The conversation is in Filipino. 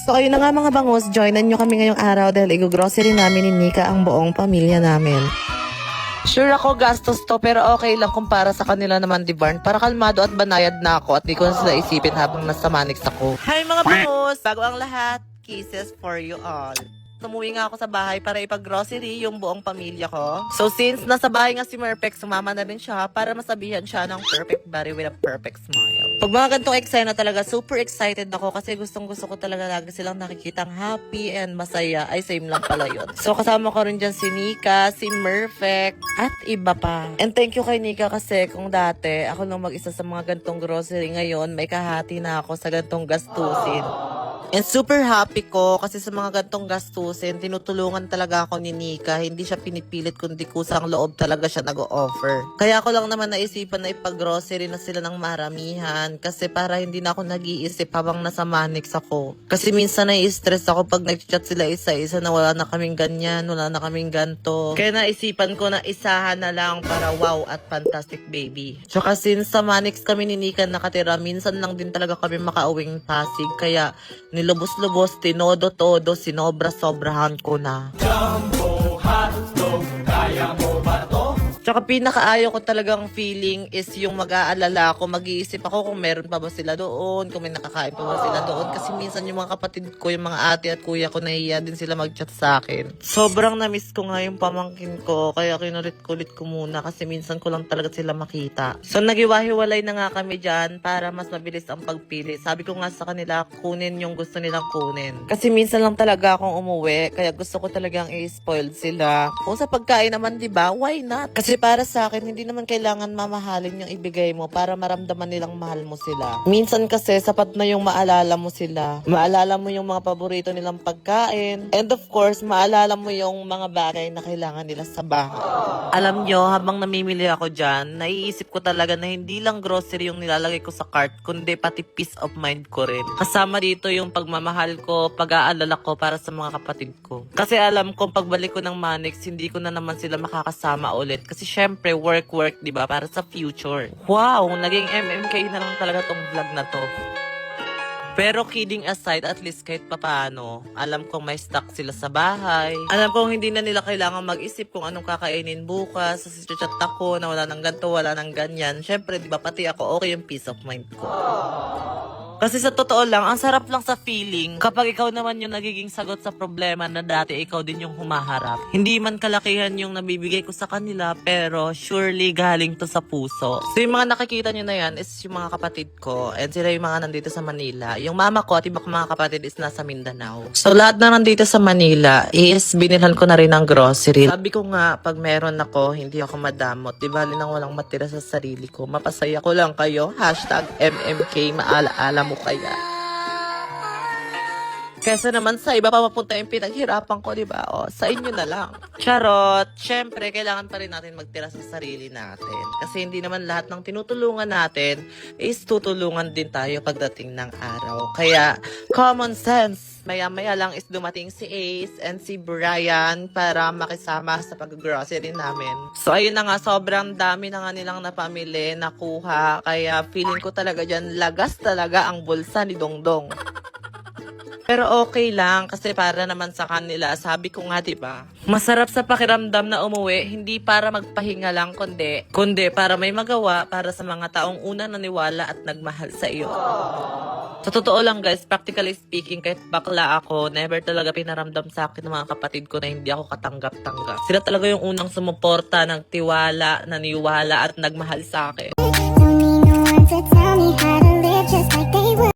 So ayun na nga mga bangus, joinan nyo kami ngayong araw dahil i-grocery namin ni Nika ang buong pamilya namin. Sure ako gastos to pero okay lang kumpara sa kanila naman, di Barn. Para kalmado at banayad na ako at di ko na sila isipin habang nasa Manix ako. Hi mga bangus! Bago ang lahat, kisses for you all. Umuwi nga ako sa bahay para ipag-grocery yung buong pamilya ko. So since nasa bahay nga si Merpek, sumama na rin siya para masabihan siya ng perfect body with a perfect smile. Pag mga gantong eksena talaga, super excited ako kasi gustong gusto ko talaga lagi silang nakikitang happy and masaya. Ay, same lang pala yun. So kasama ko rin dyan si Nika, si Merpek, at iba pa. And thank you kay Nika kasi kung dati ako nung mag-isa sa mga gantong grocery, ngayon may kahati na ako sa gantong gastusin. And super happy ko kasi sa mga gantong gastusin, tinutulungan talaga ako ni Nika. Hindi siya pinipilit kundi kusang loob talaga siya nag-o-offer. Kaya ko lang naman naisipan na ipag-grocery na sila ng maramihan kasi para hindi na ako nag-iisip habang nasa Manix ako. Kasi minsan nai-stress ako pag nag-chat sila isa-isa na wala na kaming ganyan, wala na kaming ganto. Kaya naisipan ko na isahan na lang para wow at fantastic baby. Tsaka since sa Manix kami ni Nika nakatira, minsan lang din talaga kami makauwing Pasig. Kaya nilubos-lubos, tinodo-todo, sinobra-sobrahan ko na. Jumbo hotdog, kaya mo ba to? Tsaka pinakaayaw ko talagang feeling is yung mag-aalala ako, mag-iisip ako kung meron pa ba sila doon, kung may nakakain pa ba sila doon. Kasi minsan yung mga kapatid ko, yung mga ate at kuya ko, nahiya din sila mag-chat sa akin. Sobrang na-miss ko nga yung pamangkin ko, kaya kinulit-kulit ko muna kasi minsan ko lang talaga sila makita. So nagiwahiwalay na nga kami dyan para mas mabilis ang pagpili. Sabi ko nga sa kanila, kunin yung gusto nilang kunin. Kasi minsan lang talaga akong umuwi, kaya gusto ko talagang i-spoiled sila. Kung sa pagkain naman, di ba? Why not? Kasi para sa akin, hindi naman kailangan mamahalin yung ibigay mo para maramdaman nilang mahal mo sila. Minsan kasi, sapat na yung maalala mo sila. Maalala mo yung mga paborito nilang pagkain. And of course, maalala mo yung mga bagay na kailangan nila sa bahay. Alam nyo, habang namimili ako dyan, naiisip ko talaga na hindi lang grocery yung nilalagay ko sa cart, kundi pati peace of mind ko rin. Kasama dito yung pagmamahal ko, pag-aalala ko para sa mga kapatid ko. Kasi alam ko, pagbalik ko ng Manix, hindi ko na naman sila makakasama ulit. Kasi syempre, work, diba? Para sa future. Wow, naging MMK na lang talaga tong vlog na to. Pero kidding aside, at least kahit papaano, alam kong may stock sila sa bahay. Alam kong hindi na nila kailangan mag-isip kung anong kakainin bukas. Sa chat ako na wala nang ganito, wala nang ganyan. Syempre, diba, pati ako, okay yung peace of mind ko. Kasi sa totoo lang, ang sarap lang sa feeling kapag ikaw naman yung nagiging sagot sa problema na dati ikaw din yung humaharap. Hindi man kalakihan yung nabibigay ko sa kanila, pero surely galing to sa puso. So yung mga nakikita nyo na yan is yung mga kapatid ko, and sila yung mga nandito sa Manila. Yung mama ko at iba kong mga kapatid is nasa Mindanao. So lahat na nandito sa Manila is binilhan ko na rin ng grocery. Sabi ko nga, pag meron ako, hindi ako madamot. Di bali nang walang matira sa sarili ko. Mapasaya ko lang kayo. #MMK, maalaala mo kaya. Kesa naman sa iba pa mapunta yung pinaghirapan ko, di ba? O, sa inyo na lang. Charot! Siyempre, kailangan pa rin natin magtira sa sarili natin. Kasi hindi naman lahat ng tinutulungan natin is tutulungan din tayo pagdating ng araw. Kaya, common sense. Maya-maya lang is dumating si Ace and si Brian para makisama sa pag-grocery namin. So, ayun na nga, sobrang dami na nga nilang napamili, nakuha. Kaya, feeling ko talaga dyan, lagas talaga ang bulsa ni Dongdong. Pero okay lang kasi para naman sa kanila, sabi ko nga 'di ba? Masarap sa pakiramdam na umuwi, hindi para magpahinga lang kundi para may magawa para sa mga taong una naniwala at nagmahal sa iyo. Sa totoo lang guys, practically speaking, kahit bakla ako, never talaga pinaramdam sa akin ng mga kapatid ko na hindi ako katanggap-tanggap. Sila talaga yung unang sumuporta, nagtiwala, naniwala at nagmahal sa akin. Don't need no one to tell me how to live, just